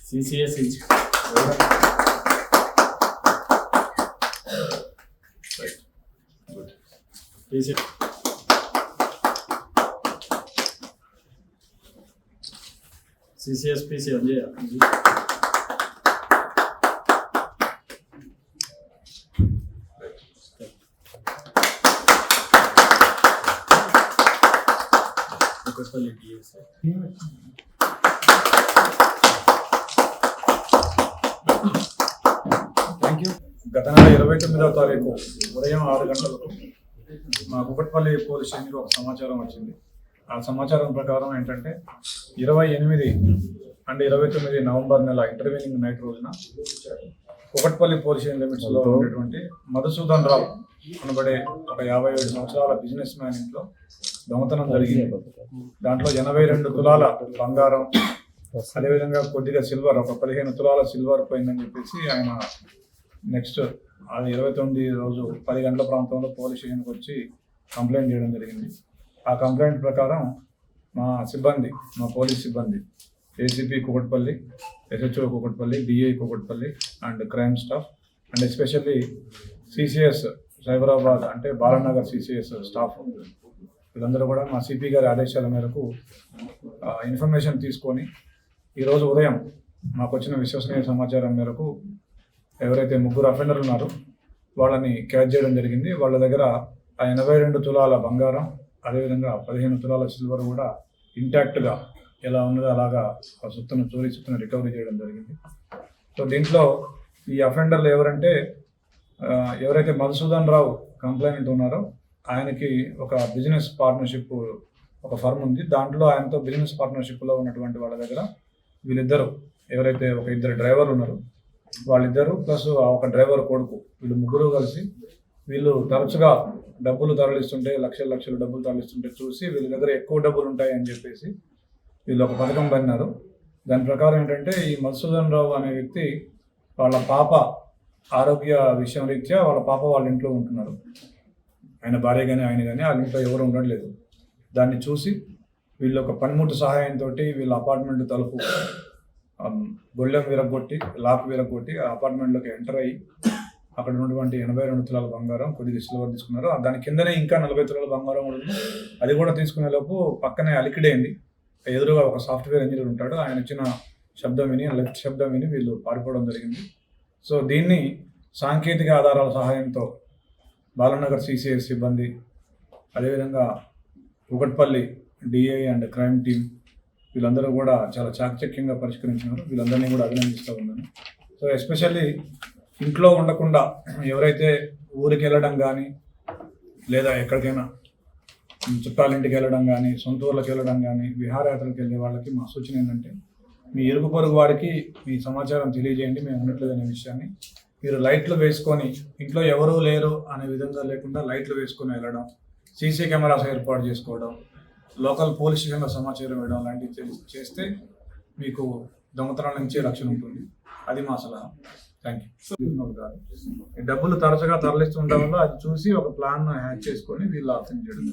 CCS CCS PC Anjaiah thank you. గత నెల 29వ తారీఖు ఉదయం 6 గంటలకు మా కుకట్పల్లి పోలీస్ స్టేషన్కి ఒక సమాచారం వచ్చింది. ఆ సమాచారం ప్రకారం ఏంటంటే 28 అండ్ 29 నవంబర్ నెల ఇంటర్వ్యూనింగ్ నైట్ రోజున కుకట్పల్లి పోలీస్ స్టేషన్ లిమిట్స్లో ఉండేటువంటి మధుసూదన్ రావు అనబడే ఒక 57 సంవత్సరాల బిజినెస్ మ్యాన్ ఇంట్లో దొంగతనం జరిగింది. దాంట్లో 82 తులాల బంగారం, అదేవిధంగా కొద్దిగా సిల్వర్, ఒక 15 తులాల సిల్వర్ పోయిందని చెప్పేసి ఆయన నెక్స్ట్ అది 29 రోజు 10 గంటల ప్రాంతంలో పోలీస్ స్టేషన్కి వచ్చి కంప్లైంట్ చేయడం జరిగింది. ఆ కంప్లైంట్ ప్రకారం మా పోలీస్ సిబ్బంది ACP Kukatpally, SHO Kukatpally, DI Kukatpally and crime staff and especially CCS Cyberabad అంటే బాలానగర్ సిసిఎస్ స్టాఫ్ వీళ్ళందరూ కూడా మా సిపి గారి ఆదేశాల మేరకు ఇన్ఫర్మేషన్ తీసుకొని ఈరోజు ఉదయం మాకు వచ్చిన విశ్వసనీయ సమాచారం మేరకు ఎవరైతే 3 అఫెండర్లు ఉన్నారో వాళ్ళని క్యాచ్ చేయడం జరిగింది. వాళ్ళ దగ్గర ఆ 82 తులాల బంగారం, అదేవిధంగా 15 తులాల సిల్వర్ కూడా ఇంటాక్ట్గా ఎలా ఉన్నదో అలాగా ఆ చోరీ సొత్తును రికవరీ చేయడం జరిగింది. సో దీంట్లో ఈ అఫెండర్లు ఎవరైతే మధుసూదన్ రావు కంప్లైంట్ ఉన్నారో ఆయనకి ఒక బిజినెస్ పార్ట్నర్షిప్ ఒక ఫర్మ్ ఉంది. దాంట్లో ఆయనతో బిజినెస్ పార్ట్నర్షిప్లో ఉన్నటువంటి వాళ్ళ దగ్గర వీళ్ళిద్దరు ఎవరైతే ఒక 2 డ్రైవర్లు ఉన్నారో వాళ్ళిద్దరు ప్లస్ ఒక డ్రైవర్ కొడుకు వీళ్ళు 3 కలిసి వీళ్ళు తరచుగా డబ్బులు తరలిస్తుంటే లక్షలు డబ్బులు తరలిస్తుంటే చూసి వీళ్ళ దగ్గర ఎక్కువ డబ్బులు ఉంటాయి అని చెప్పేసి వీళ్ళు ఒక పథకం పన్నారు. దాని ప్రకారం ఏంటంటే ఈ మధుసూదన్ రావు అనే వ్యక్తి వాళ్ళ పాప ఆరోగ్య విషయం రీత్యా వాళ్ళ ఇంట్లో ఉంటున్నారు. ఆయన భార్య కానీ ఆయన కానీ వాళ్ళ ఇంట్లో ఎవరు ఉండట్లేదు. దాన్ని చూసి వీళ్ళు ఒక పనిముట్టు సహాయంతో వీళ్ళ అపార్ట్మెంట్ తలుపు గొళ్ళెం విరగొట్టి లాక్ విరగొట్టి ఆ అపార్ట్మెంట్లోకి ఎంటర్ అయ్యి అక్కడ ఉన్నటువంటి 82 తులాల బంగారం, కొద్దిగా సిల్వర్ తీసుకున్నారు. దాని కిందనే ఇంకా 40 తులాల బంగారం కూడా ఉంది. అది కూడా తీసుకునే లోపు పక్కనే అలికిడైంది. ఎదురుగా ఒక సాఫ్ట్వేర్ ఇంజనీర్ ఉంటాడు. ఆయన వచ్చిన శబ్దం విని లెఫ్ట్ శబ్దం విని వీళ్ళు పారిపోవడం జరిగింది. సో దీన్ని సాంకేతిక ఆధారాల సహాయంతో బాలానగర్ సిసిఎస్ సిబ్బంది, అదేవిధంగా Kukatpally DI and crime team వీళ్ళందరూ కూడా చాలా చాకచక్యంగా పరిష్కరించినారు. వీళ్ళందరినీ కూడా అభినందిస్తూ ఉన్నాను. సో ఎస్పెషల్లీ ఇంట్లో ఉండకుండా ఎవరైతే ఊరికి వెళ్ళడం కానీ లేదా ఎక్కడికైనా చుట్టాలింటికి వెళ్ళడం కానీ సొంత ఊర్లకు వెళ్ళడం కానీ విహారయాత్రలకు వెళ్ళే వాళ్ళకి మా సూచన ఏంటంటే మీ ఇరుగు పొరుగు వారికి మీ సమాచారం తెలియజేయండి మేము ఉన్నట్లేదనే విషయాన్ని. మీరు లైట్లు వేసుకొని ఇంట్లో ఎవరూ లేరు అనే విధంగా లేకుండా లైట్లు వేసుకొని వెళ్ళడం, సీసీ కెమెరాస్ ఏర్పాటు చేసుకోవడం, లోకల్ పోలీస్ స్టేషన్లో సమాచారం ఇవ్వడం లాంటివి చేస్తే మీకు దొంగతనాల నుంచి రక్షణ ఉంటుంది. అది మా సలహా. Thank you. డబ్బులు తరచుగా తరలిస్తూ ఉండడం వల్ల అది చూసి ఒక ప్లాన్ హ్యాక్ చేసుకొని వీళ్ళు ఆప్షన్ చేయడం.